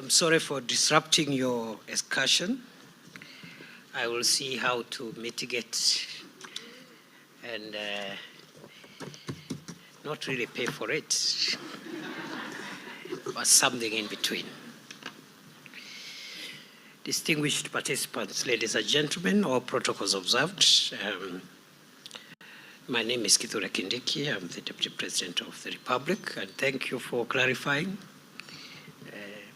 I'm sorry for disrupting your excursion. I will see how to mitigate and not really pay for it, but something in between. Distinguished participants, ladies and gentlemen, all protocols observed. My name is Kithure Kindiki. I'm the Deputy President of the Republic, and thank you for clarifying,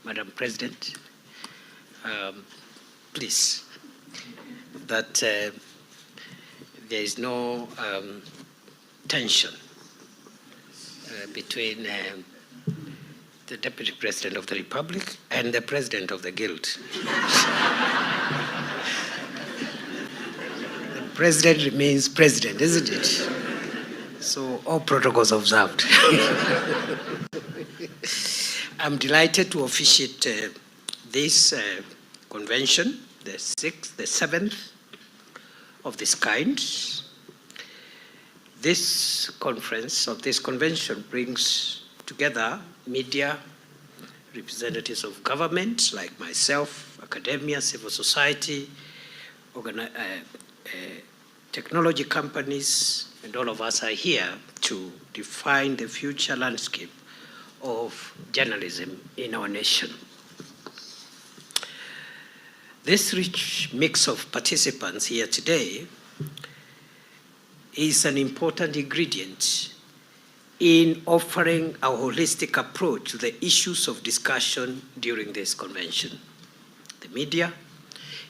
Madam President. Please, that there is no tension between the Deputy President of the Republic and the President of the Guild. The President remains President, isn't it? So all protocols observed. I'm delighted to officiate this convention, the seventh of this kind. This conference of this convention brings together media, representatives of government like myself, academia, civil society, technology companies, and all of us are here to define the future landscape of journalism in our nation. This rich mix of participants here today is an important ingredient in offering a holistic approach to the issues of discussion during this convention. The media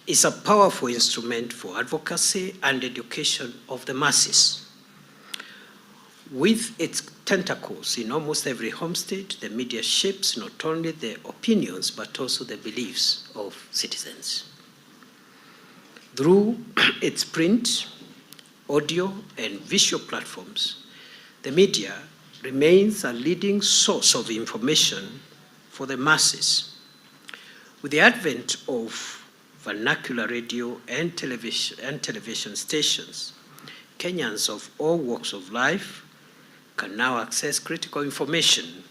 is a powerful instrument for advocacy and education of the masses. With its tentacles in almost every home state, the media shapes not only the opinions, but also the beliefs of citizens. Through its print, audio, and visual platforms, the media remains a leading source of information for the masses. With the advent of vernacular radio and television stations, Kenyans of all walks of life can now access critical information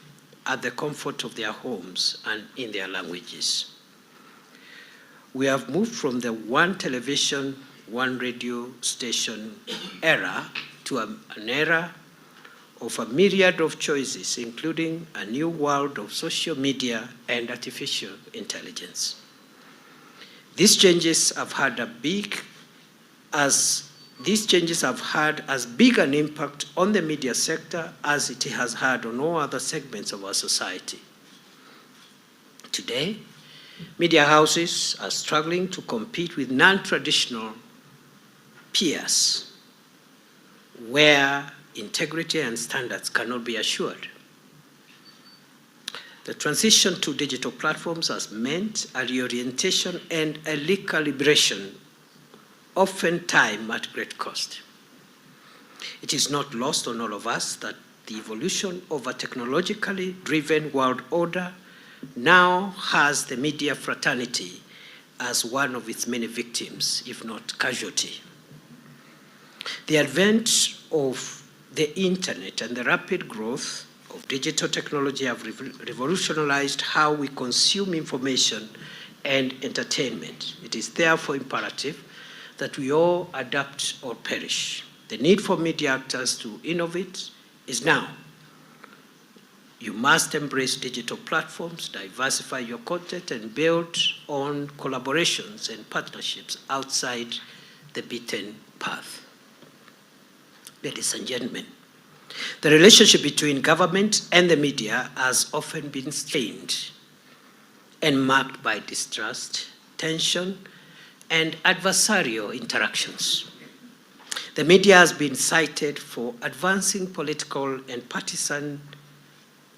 at the comfort of their homes and in their languages. We have moved from the one television, one radio station era to an era of a myriad of choices, including a new world of social media and artificial intelligence. These changes have had as big an impact on the media sector as it has had on all other segments of our society. Today, media houses are struggling to compete with non-traditional peers where integrity and standards cannot be assured. The transition to digital platforms has meant a reorientation and a recalibration, oftentimes at great cost. It is not lost on all of us that the evolution of a technologically driven world order now has the media fraternity as one of its many victims, if not casualty. The advent of the internet and the rapid growth of digital technology have revolutionized how we consume information and entertainment. It is therefore imperative that we all adapt or perish. The need for media actors to innovate is now. You must embrace digital platforms, diversify your content, and build on collaborations and partnerships outside the beaten path. Ladies and gentlemen, the relationship between government and the media has often been strained and marked by distrust, tension, and adversarial interactions. The media has been cited for advancing political and partisan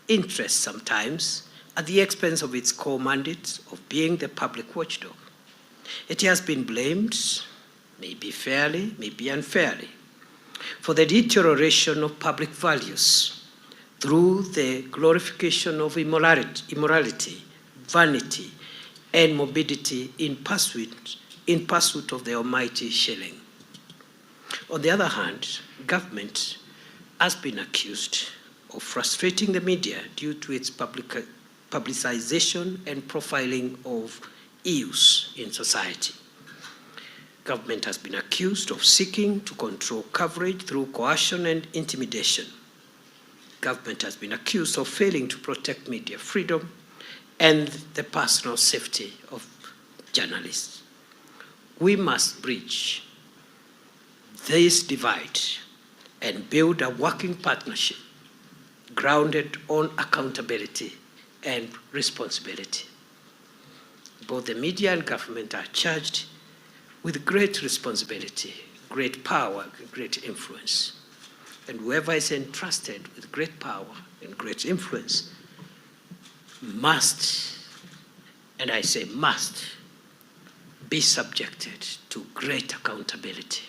interests sometimes at the expense of its core mandate of being the public watchdog. It has been blamed, maybe fairly, maybe unfairly, for the deterioration of public values through the glorification of immorality, vanity, and morbidity in pursuit of the almighty shilling. On the other hand, government has been accused of frustrating the media due to its publicization, and profiling of issues in society. Government has been accused of seeking to control coverage through coercion and intimidation. Government has been accused of failing to protect media freedom and the personal safety of journalists. We must bridge this divide and build a working partnership grounded on accountability and responsibility. Both the media and government are charged with great responsibility, great power, great influence. And whoever is entrusted with great power and great influence must, and I say must, be subjected to great accountability.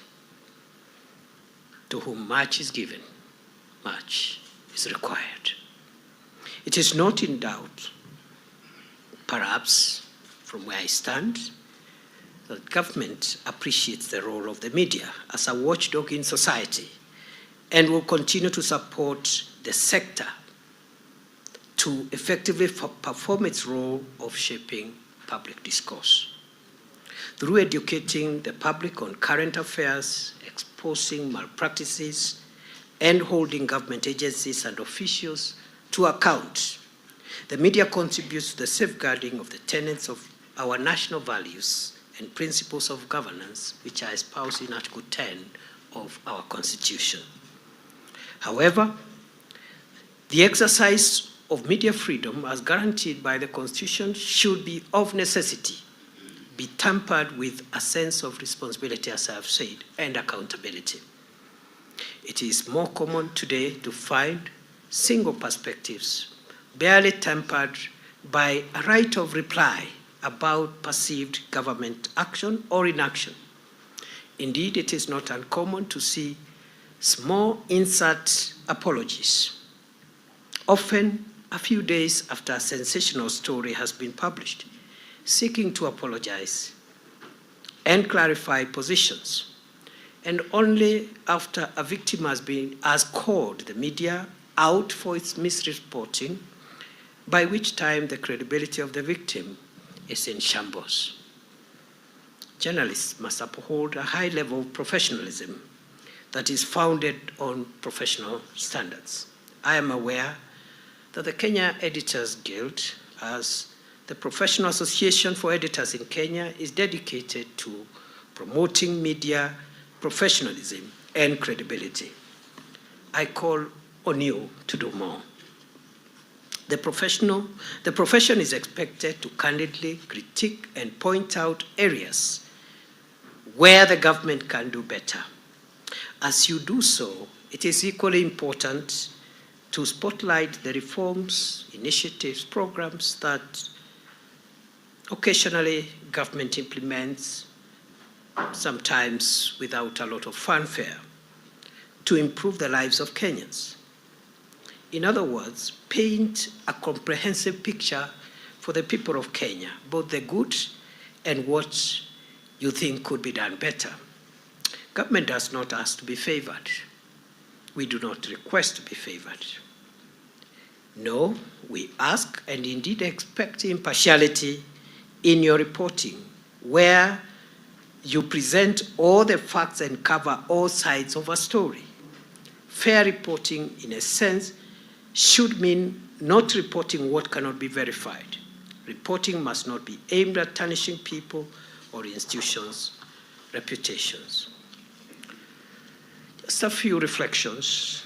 To whom much is given, much is required. It is not in doubt, perhaps from where I stand, that government appreciates the role of the media as a watchdog in society and will continue to support the sector to effectively perform its role of shaping public discourse. Through educating the public on current affairs, exposing malpractices, and holding government agencies and officials to account, the media contributes to the safeguarding of the tenets of our national values and principles of governance, which are espoused in Article 10 of our Constitution. However, the exercise of media freedom as guaranteed by the Constitution should be of necessity, be tempered with a sense of responsibility, as I have said, and accountability. It is more common today to find single perspectives, barely tempered by a right of reply about perceived government action or inaction. Indeed, it is not uncommon to see small insert apologies, often a few days after a sensational story has been published, seeking to apologize and clarify positions, and only after a victim has called the media out for its misreporting, by which time the credibility of the victim is in shambles. Journalists must uphold a high level of professionalism that is founded on professional standards. I am aware that the Kenya Editors Guild, as the professional association for editors in Kenya, is dedicated to promoting media professionalism and credibility. I call on you to do more. The profession is expected to candidly critique and point out areas where the government can do better. As you do so, it is equally important to spotlight the reforms, initiatives, programs that occasionally government implements, sometimes without a lot of fanfare, to improve the lives of Kenyans. In other words, paint a comprehensive picture for the people of Kenya, both the good and what you think could be done better. Government does not ask to be favored. We do not request to be favored. No, we ask and indeed expect impartiality in your reporting, where you present all the facts and cover all sides of a story. Fair reporting, in a sense, should mean not reporting what cannot be verified. Reporting must not be aimed at tarnishing people or institutions' reputations. Just a few reflections.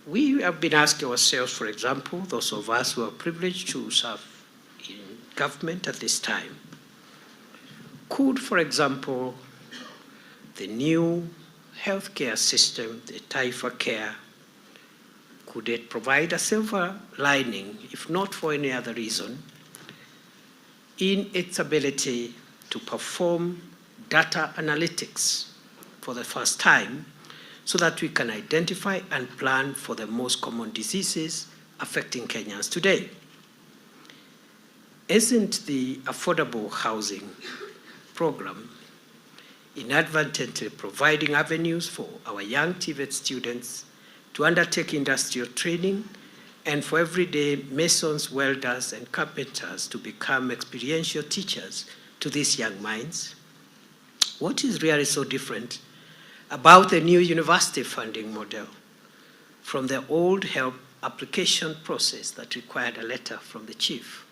We have been asking ourselves, for example, those of us who are privileged to serve in government at this time, could, for example, the new healthcare system, the tvke, could it provide a silver lining, if not for any other reason, in its ability to perform data analytics for the first time, so that we can identify and plan for the most common diseases affecting Kenyans today? Isn't the affordable housing program inadvertently providing avenues for our young TVET students to undertake industrial training and for everyday masons, welders, and carpenters to become experiential teachers to these young minds? What is really so different about the new university funding model from the old help application process that required a letter from the chief?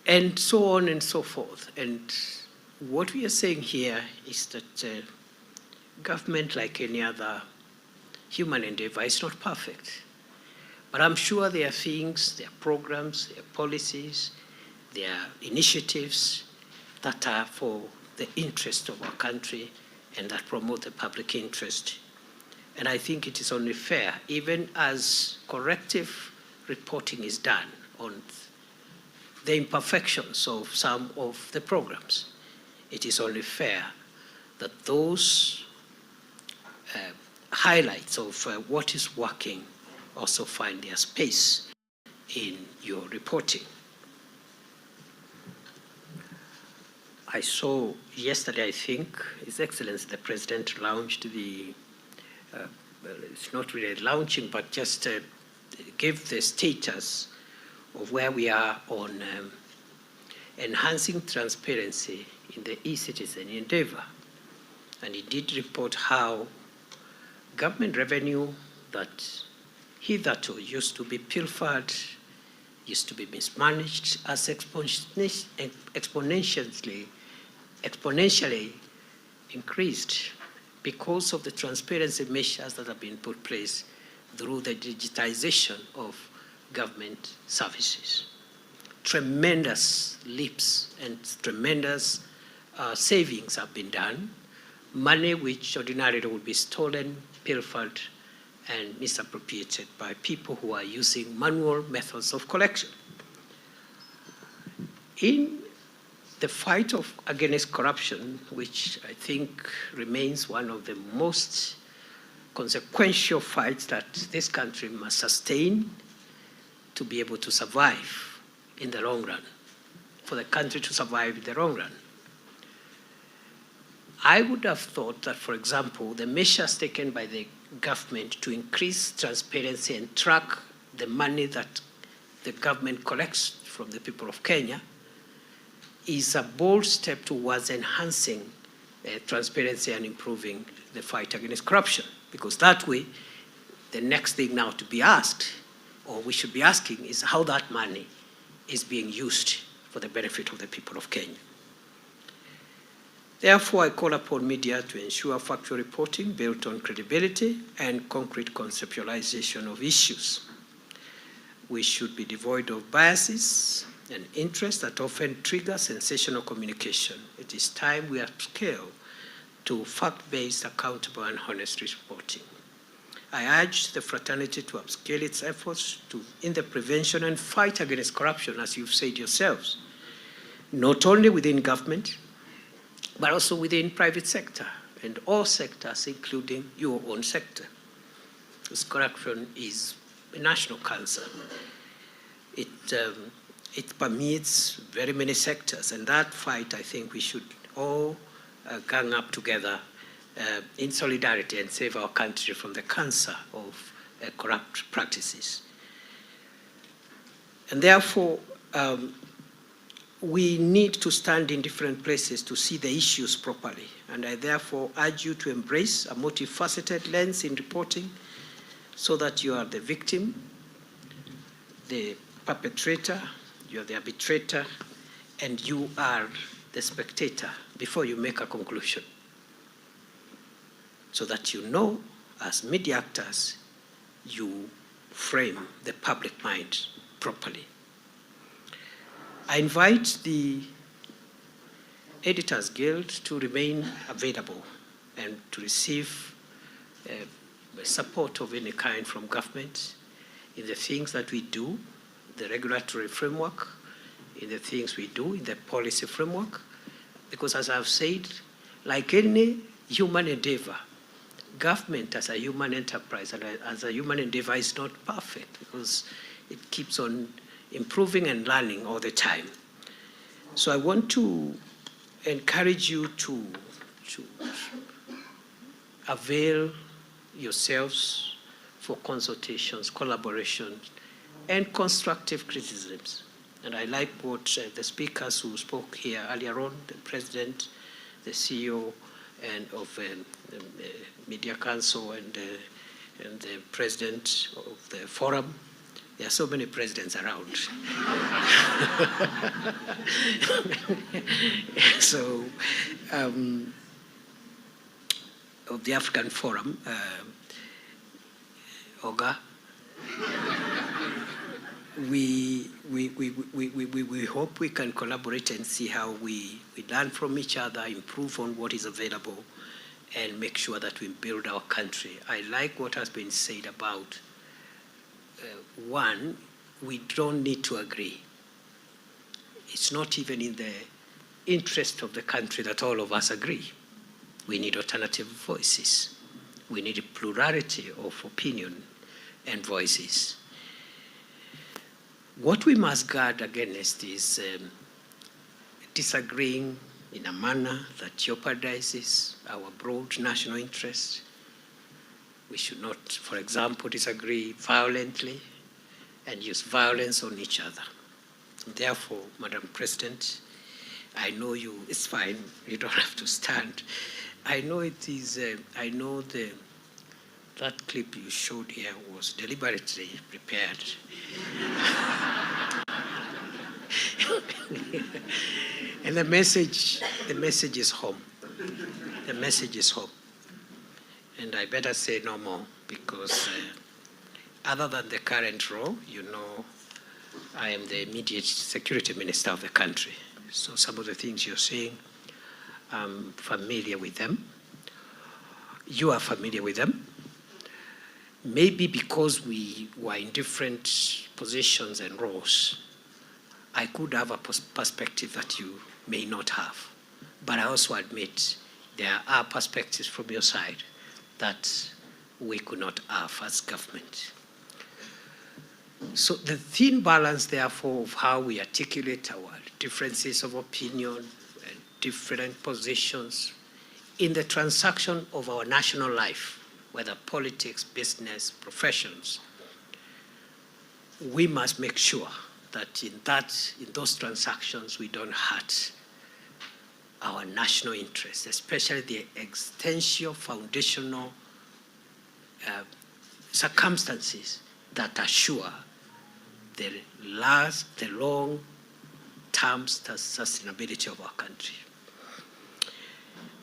And so on and so forth. And what we are saying here is that government, like any other human endeavor, is not perfect. But I'm sure there are things, there are programs, there are policies, there are initiatives that are for the interest of our country and that promote the public interest. And I think it is only fair, even as corrective reporting is done on the imperfections of some of the programs, it is only fair that those highlights of what is working also find their space in your reporting. I saw yesterday, I think, His Excellency the President launched the, well, it's not really launching, but just gave the status of where we are on enhancing transparency in the e-citizen endeavor. And he did report how government revenue that hitherto used to be pilfered, used to be mismanaged, as exponentially increased because of the transparency measures that have been put in place through the digitization of government services. Tremendous leaps and tremendous savings have been done, money which ordinarily would be stolen, pilfered, and misappropriated by people who are using manual methods of collection. In the fight against corruption, which I think remains one of the most consequential fights that this country must sustain to be able to survive in the long run, for the country to survive in the long run. I would have thought that, for example, the measures taken by the government to increase transparency and track the money that the government collects from the people of Kenya is a bold step towards enhancing transparency and improving the fight against corruption. Because that way, the next thing now to be asked, or we should be asking, is how that money is being used for the benefit of the people of Kenya. Therefore, I call upon media to ensure factual reporting built on credibility and concrete conceptualization of issues. We should be devoid of biases and interests that often trigger sensational communication. It is time we upscale to fact-based, accountable, and honest reporting. I urge the fraternity to upscale its efforts in the prevention and fight against corruption, as you've said yourselves, not only within government, but also within private sector and all sectors, including your own sector. Because corruption is a national cancer. It permeates very many sectors, and that fight, I think we should all gang up together in solidarity and save our country from the cancer of corrupt practices. And therefore, we need to stand in different places to see the issues properly. And I therefore urge you to embrace a multifaceted lens in reporting so that you are the victim, the perpetrator, you are the arbitrator, and you are the spectator before you make a conclusion. So that you know, as media actors, you frame the public mind properly. I invite the Editors Guild to remain available and to receive support of any kind from government in the things that we do, the regulatory framework, in the things we do, in the policy framework. Because as I've said, like any human endeavor, government as a human enterprise and as a human endeavor is not perfect because it keeps on improving and learning all the time. So I want to encourage you to avail yourselves for consultations, collaborations, and constructive criticisms. And I like what the speakers who spoke here earlier on, the President, the CEO and of the Media Council and the President of the Forum. There are so many presidents around. So, of the African Forum, Oga, we hope we can collaborate and see how we learn from each other, improve on what is available, and make sure that we build our country. I like what has been said about, one, we don't need to agree. It's not even in the interest of the country that all of us agree. We need alternative voices. We need a plurality of opinion and voices. What we must guard against is disagreeing in a manner that jeopardizes our broad national interest. We should not, for example, disagree violently and use violence on each other. Therefore, Madam President, I know you, it's fine, you don't have to stand. I know it is, I know that clip you showed here was deliberately prepared. And the message is home. The message is home. And I better say no more because other than the current role, you know, I am the immediate security minister of the country. So some of the things you're saying, I'm familiar with them. You are familiar with them. Maybe because we were in different positions and roles, I could have a perspective that you may not have. But I also admit there are perspectives from your side that we could not have as government. So the thin balance, therefore, of how we articulate our differences of opinion and different positions in the transaction of our national life, whether politics, business, professions, we must make sure that in those transactions we don't hurt our national interests, especially the existential, foundational circumstances that assure the long-term sustainability of our country.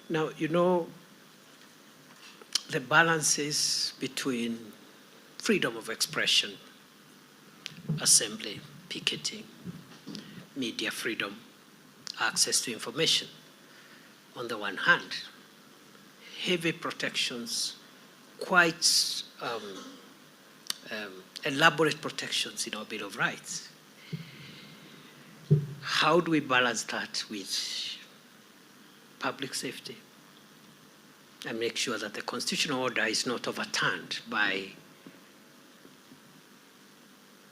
Now, you know, the balances between freedom of expression, assembly, picketing, media freedom, access to information, on the one hand, heavy protections, quite elaborate protections in our Bill of Rights. How do we balance that with public safety and make sure that the constitutional order is not overturned by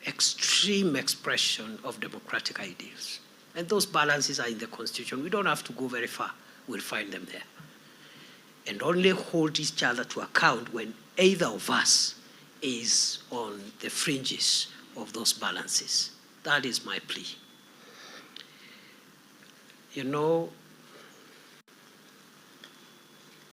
extreme expression of democratic ideals? And those balances are in the Constitution. We don't have to go very far. We'll find them there. And only hold each other to account when either of us is on the fringes of those balances. That is my plea. You know,